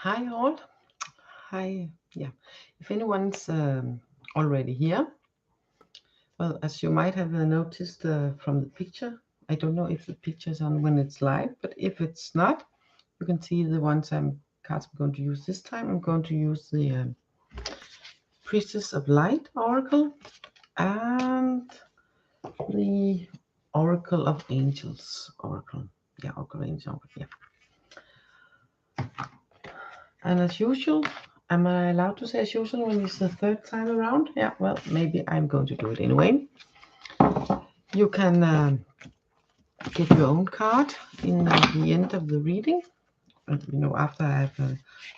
Hi all. Hi. Yeah. If anyone's already here, well, as you might have noticed from the picture, I don't know if the picture's on when it's live, but if it's not, you can see the cards I'm going to use this time. I'm going to use the Priestess of Light Oracle and the Oracle of Angels Oracle. Yeah, Oracle of Angels Oracle. Yeah. And as usual, am I allowed to say as usual when it's the third time around? Yeah, well, maybe I'm going to do it anyway. You can get your own card in the end of the reading. After I've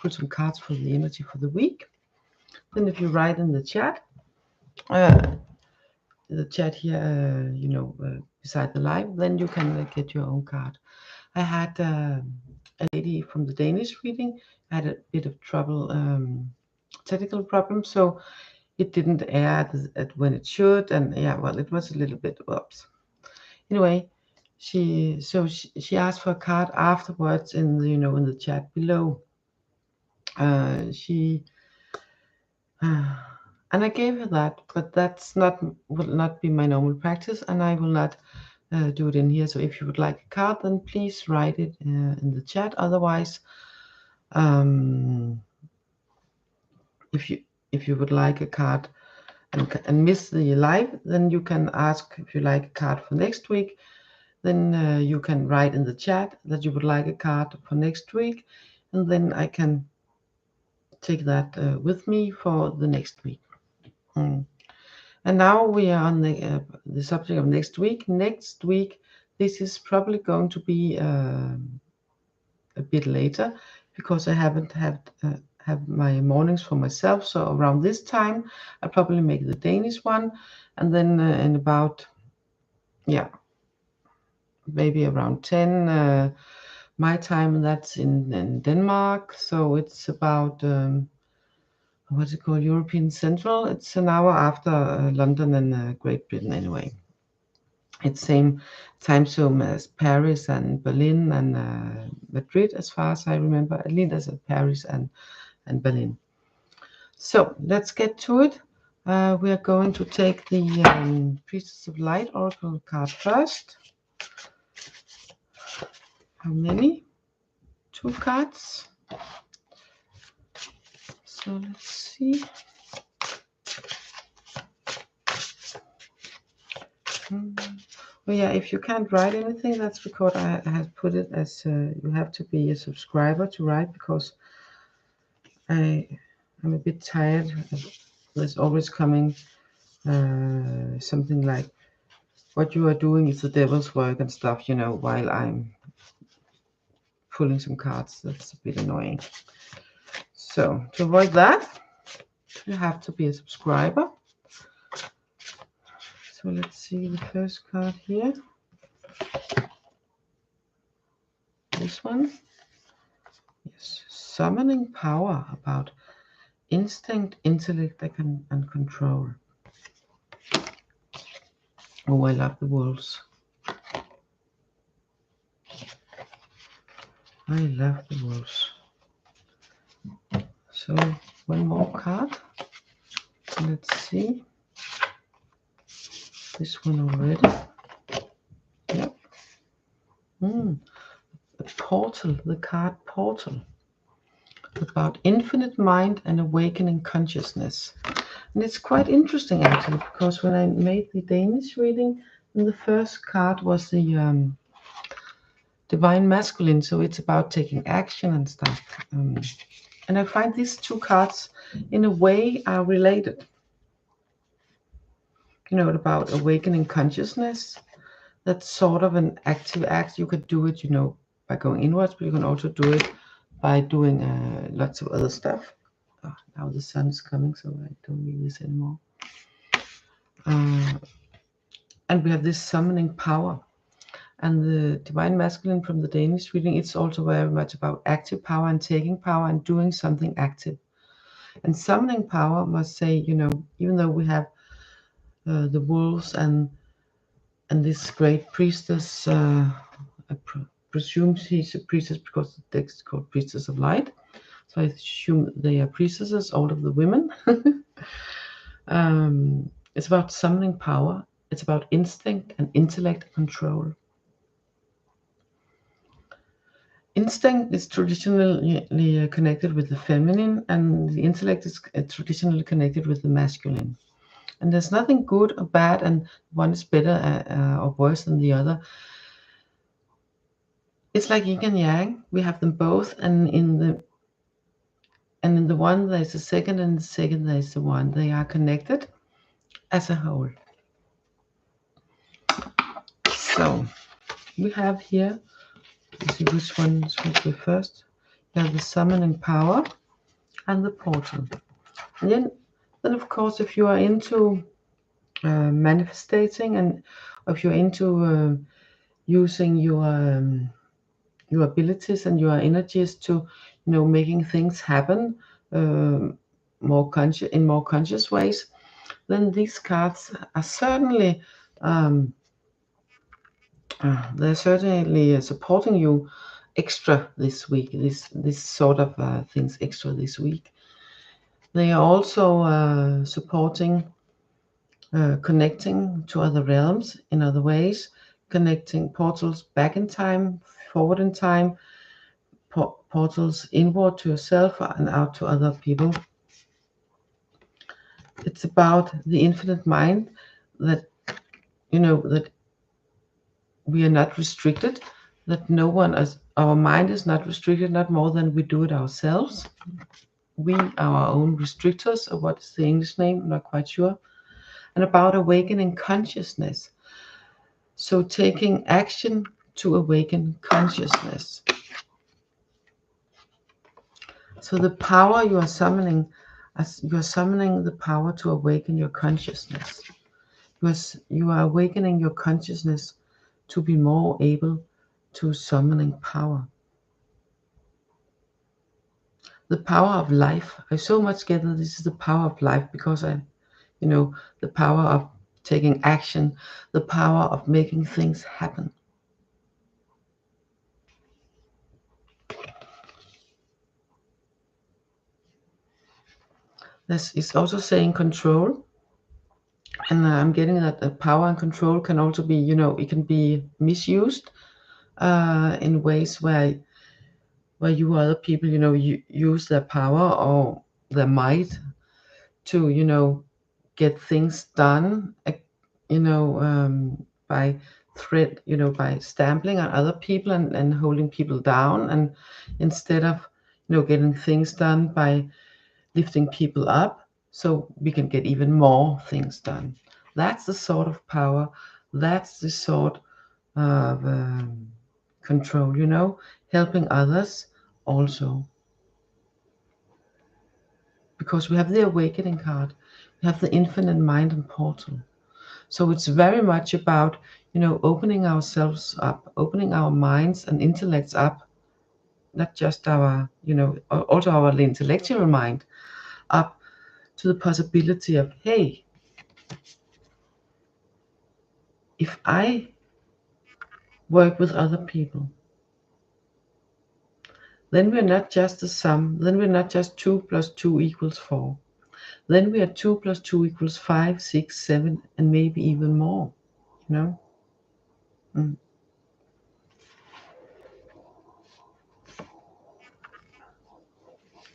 put some cards for the energy for the week. Then if you write in the chat here, beside the live, then you can get your own card. I had a lady from the Danish reading had a bit of trouble, technical problem, so it didn't air at when it should, and yeah, well, it was a little bit whoops. Anyway, she asked for a card afterwards in the in the chat below. And I gave her that, but will not be my normal practice, and I will not do it in here. So if you would like a card, then please write it in the chat. Otherwise, if you would like a card and miss the live, then you can ask if you like a card for next week. Then you can write in the chat that you would like a card for next week, and then I can take that with me for the next week. And now we are on the subject of next week. Next week, this is probably going to be a bit later because I haven't have my mornings for myself. So around this time, I'll probably make the Danish one, and then in about maybe around 10 my time, and that's in Denmark. So it's about what's it called, European Central. It's an hour after London and Great Britain anyway. It's same time zone as Paris and Berlin and Madrid, as far as I remember, at least as Paris and Berlin. So let's get to it. We are going to take the Priestess of Light Oracle card first. How many? 2 cards. So let's see. Well, yeah, if you can't write anything, that's because I have put it as you have to be a subscriber to write, because I'm a bit tired. There's always coming something like, what you are doing is the devil's work and stuff, while I'm pulling some cards. That's a bit annoying. So to avoid that, you have to be a subscriber. So let's see the first card here. This one. Yes, summoning power, about instinct, intellect, and control. Oh, I love the wolves. I love the wolves. So one more card. Let's see. This one already. Yep. The portal, the card portal. About infinite mind and awakening consciousness. And it's quite interesting actually, because when I made the Danish reading, then the first card was the divine masculine, so it's about taking action and stuff. And I find these 2 cards in a way are related. About awakening consciousness. That's sort of an active act. You could do it, by going inwards, but you can also do it by doing lots of other stuff. Oh, now the sun is coming, so I don't need this anymore. And we have this summoning power. And the divine masculine from the Danish reading, it's also very much about active power and taking power and doing something active. And summoning power must say, even though we have the wolves and this great priestess, I presume she's a priestess because the text is called Priestess of Light. So I assume they are priestesses, all of the women. It's about summoning power. It's about instinct and intellect control. Instinct is traditionally connected with the feminine, and the intellect is traditionally connected with the masculine. And there's nothing good or bad, and one is better or worse than the other. It's like yin and yang. We have them both, and in the one there's the second, and in the second there's the one. They are connected as a whole. So we have here, let's see which one should go first. We have the summoning power and the portal. And then of course, if you are into manifesting, and if you're into using your abilities and your energies to, making things happen more conscious ways, then these cards are certainly they're certainly supporting you extra this week. This sort of things extra this week. They are also supporting connecting to other realms in other ways, connecting portals back in time, forward in time, portals inward to yourself and out to other people. It's about the infinite mind, that that we are not restricted, that our mind is not restricted, not more than we do it ourselves. We are our own restrictors, or what is the English name? I'm not quite sure. And about awakening consciousness. So taking action to awaken consciousness. So the power you are summoning, as you are summoning the power to awaken your consciousness. You are awakening your consciousness to be more able to summoning power. The power of life. I so much get that this is the power of life, because the power of taking action, the power of making things happen. This is also saying control. And I'm getting that the power and control can also be, it can be misused in ways where you or other people, you use their power or their might to, get things done, by threat, by stamping on other people and holding people down, and instead of, getting things done by lifting people up so we can get even more things done. That's the sort of power, that's the sort of control, helping others also. Because we have the awakening card, we have the infinite mind and portal. So it's very much about, opening ourselves up, opening our minds and intellects up, not just our, also our intellectual mind up to the possibility of, hey, if I work with other people, then we're not just a sum, then we're not just 2 + 2 = 4. Then we are 2 + 2 = 5, 6, 7, and maybe even more,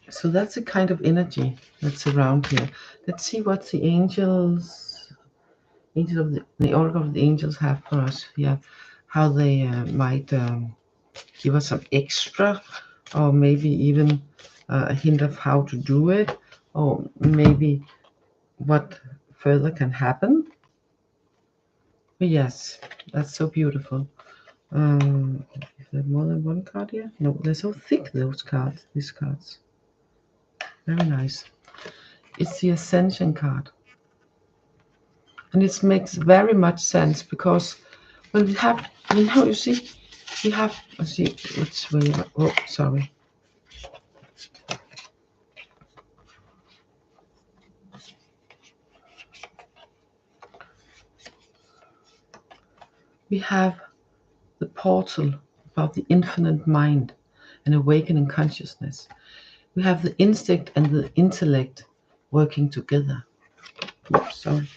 So that's the kind of energy that's around here. Let's see what the angels of the Oracle of the Angels have for us here. How they might give us some extra, or maybe even a hint of how to do it, or maybe what further can happen. But yes, that's so beautiful. Is there more than one card here? No, they're so thick, these cards. Very nice. It's the Ascension card. And it makes very much sense, because when we have, you see, we have, let's see, which way, oh, sorry. We have the portal about the infinite mind and awakening consciousness. We have the instinct and the intellect working together. Oops, sorry.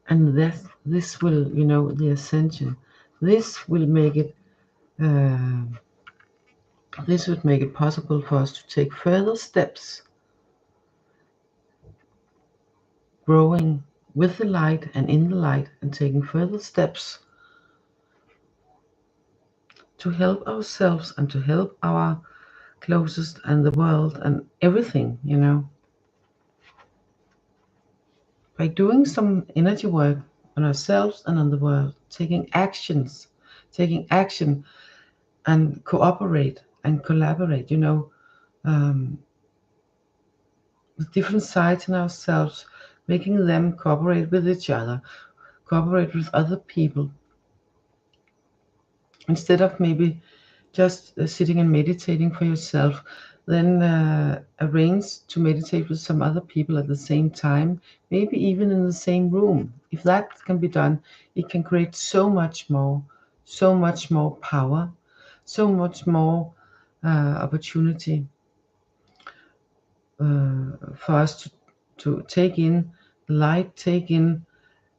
And this will, you know, the ascension. This will make it. This would make it possible for us to take further steps, growing with the light and in the light, and taking further steps to help ourselves and to help our closest and the world and everything, you know. By doing some energy work on ourselves and on the world, taking action and cooperate and collaborate, you know, with different sides in ourselves, making them cooperate with each other, cooperate with other people, instead of maybe just sitting and meditating for yourself, then arrange to meditate with some other people at the same time, maybe even in the same room. If that can be done, it can create so much more power, so much more opportunity for us to take in light, take in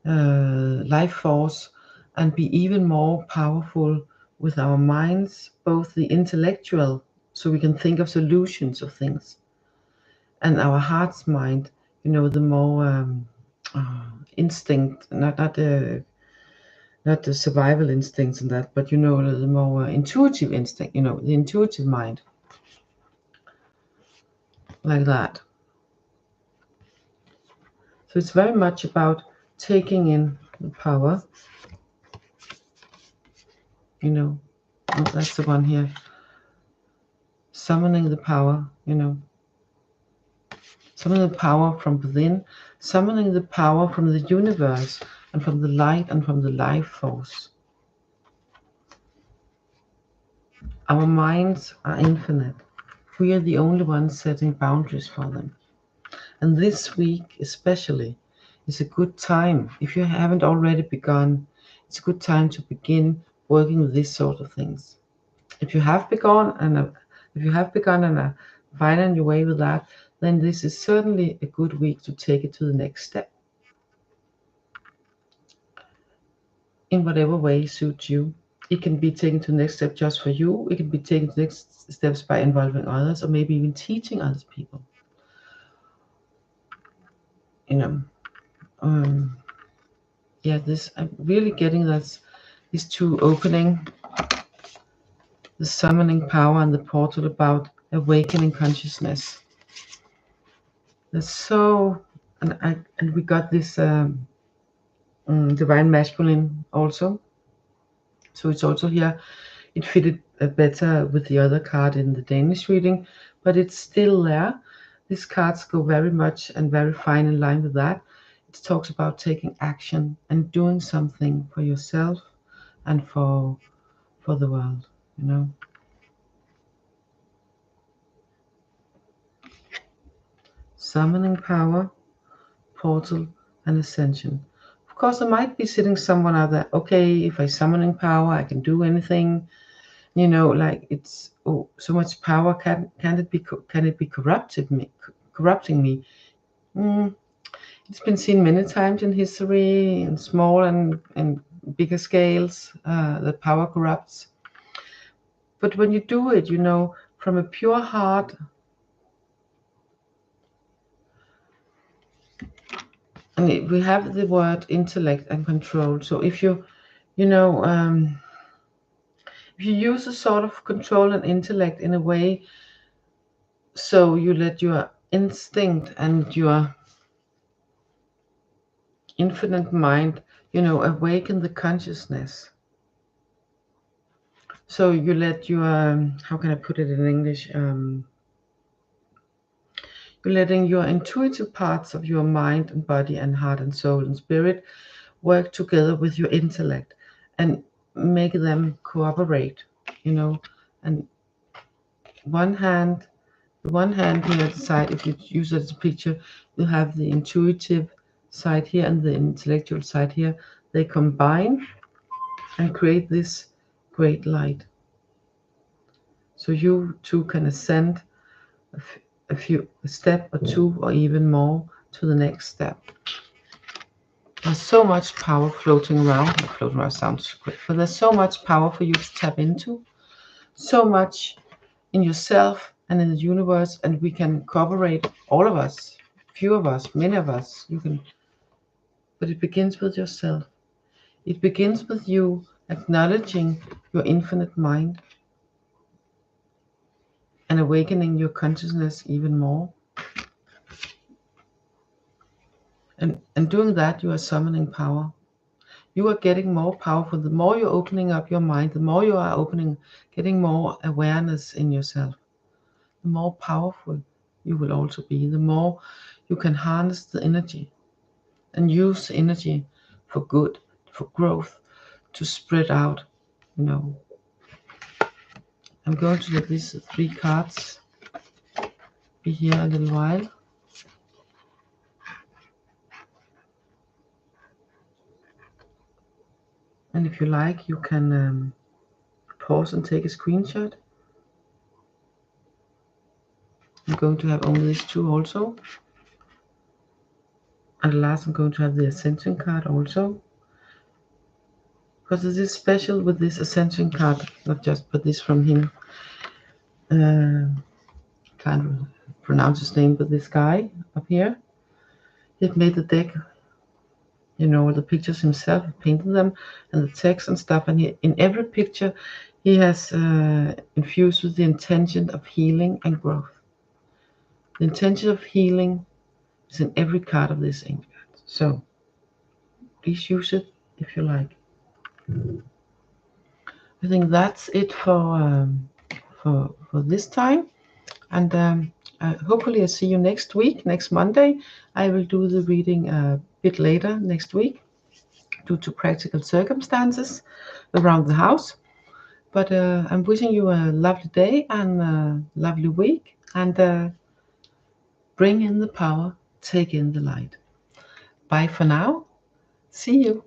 life force, and be even more powerful with our minds, both the intellectual, so we can think of solutions of things, and our heart's mind, you know, the more instinct, not the survival instincts and that, but you know, the more intuitive instinct, you know, the intuitive mind, like that. So it's very much about taking in the power, you know. Oh, that's the one here. Summoning the power, you know. Summoning the power from within, summoning the power from the universe and from the light and from the life force. Our minds are infinite. We are the only ones setting boundaries for them. And this week especially is a good time. If you haven't already begun, it's a good time to begin working with this sort of things. If you have begun and are finding your way with that, then this is certainly a good week to take it to the next step. In whatever way suits you. It can be taken to the next step just for you. It can be taken to the next steps by involving others, or maybe even teaching other people. You know, yeah, this, I'm really getting that these two opening, the summoning power and the portal, about awakening consciousness. That's so, and we got this divine masculine also. So it's also here. It fitted better with the other card in the Danish reading, but it's still there. These cards go very much and very fine in line with that. It talks about taking action and doing something for yourself and for the world, you know. Summoning power, portal, and ascension. Of course, there might be sitting someone out there, okay, if I summoning power, I can do anything. You know, like, it's, oh, so much power, can it be corrupting me? It's been seen many times in history, in small and bigger scales, that power corrupts. But when you do it, you know, from a pure heart, and we have the word intellect and control. So if you know, if you use a sort of control and intellect in a way, so you let your instinct and your infinite mind, you know, awaken the consciousness. So you let your, how can I put it in English? You're letting your intuitive parts of your mind and body and heart and soul and spirit work together with your intellect and make them cooperate, you know. And one hand here at the side, if you use it as a picture, you have the intuitive side here and the intellectual side here. They combine and create this great light. So you too can ascend a step or two or even more to the next step. There's so much power floating around. Floating around sounds great, but there's so much power for you to tap into. So much in yourself and in the universe, and we can cooperate, all of us, few of us, many of us. You can, but it begins with yourself. It begins with you acknowledging your infinite mind and awakening your consciousness even more. And doing that, you are summoning power. You are getting more powerful. The more you're opening up your mind, the more you are getting more awareness in yourself, the more powerful you will also be. The more you can harness the energy and use the energy for good, for growth, to spread out, you know. I'm going to let these 3 cards be here a little while. And if you like, you can pause and take a screenshot. I'm going to have only these 2 also. And last I'm going to have the Ascension card also. Because it is special with this Ascension card, not just but this from him. Can't pronounce his name, but this guy up here. He made the deck, you know, the pictures himself, painted them, and the text and stuff. And in every picture, he has infused with the intention of healing and growth. The intention of healing is in every card of this ink pad. So please use it if you like. I think that's it for this time, and hopefully I'll see you next week, next Monday. I will do the reading a bit later next week due to practical circumstances around the house. But I'm wishing you a lovely day and a lovely week, and bring in the power, take in the light. Bye for now. See you.